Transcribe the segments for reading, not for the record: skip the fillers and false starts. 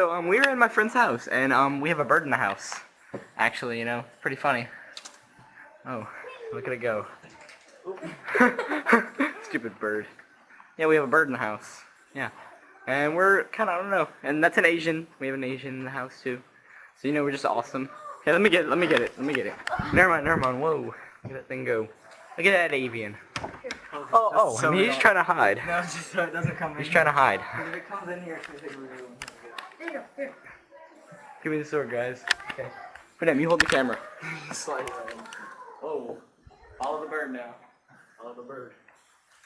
So we were in my friend's house, and we have a bird in the house. Actually, you know, it's pretty funny. Oh, look at it go. Stupid bird. Yeah, we have a bird in the house. Yeah. And we're kind of, I don't know. And that's an Asian. We have an Asian in the house too. So you know, we're just awesome. Okay, let me get it. Never mind. Whoa. Look at that thing go. Look at that avian. Oh, so he's trying to hide. No, it's just so it doesn't come in. He's trying to hide. If it comes in here, it's going to take a really long time. Here. Give me the sword, guys. Okay. Put him, you hold the camera. Slide it right in. Oh. Follow the bird now. Follow the bird.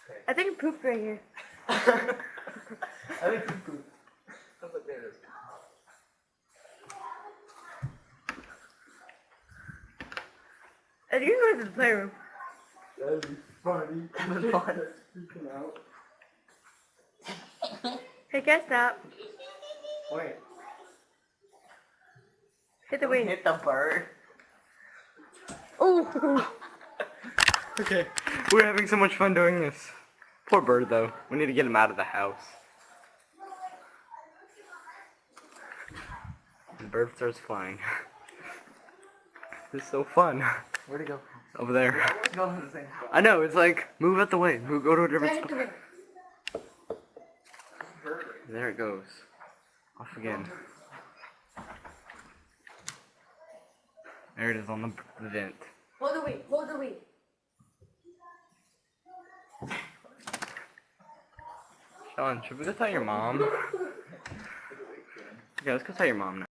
Okay. I think it pooped right here. I think it pooped. Sounds like there it is. I think it goes to the playroom. That'd be funny. That'd be out. Hey, guys, stop. Wait. Hit the wing. Hit the bird. Ooh. Okay. We're having so much fun doing this. Poor bird, though. We need to get him out of the house. The bird starts flying. This is so fun. Where'd it go? Over there. It's going to the same spot. I know, it's like, move out the way. Go to a different spot. There it goes. Off again. There it is on the vent. Hold the wing. Hold the wing. Sean, should we go tell your mom? Yeah, let's go tell your mom now.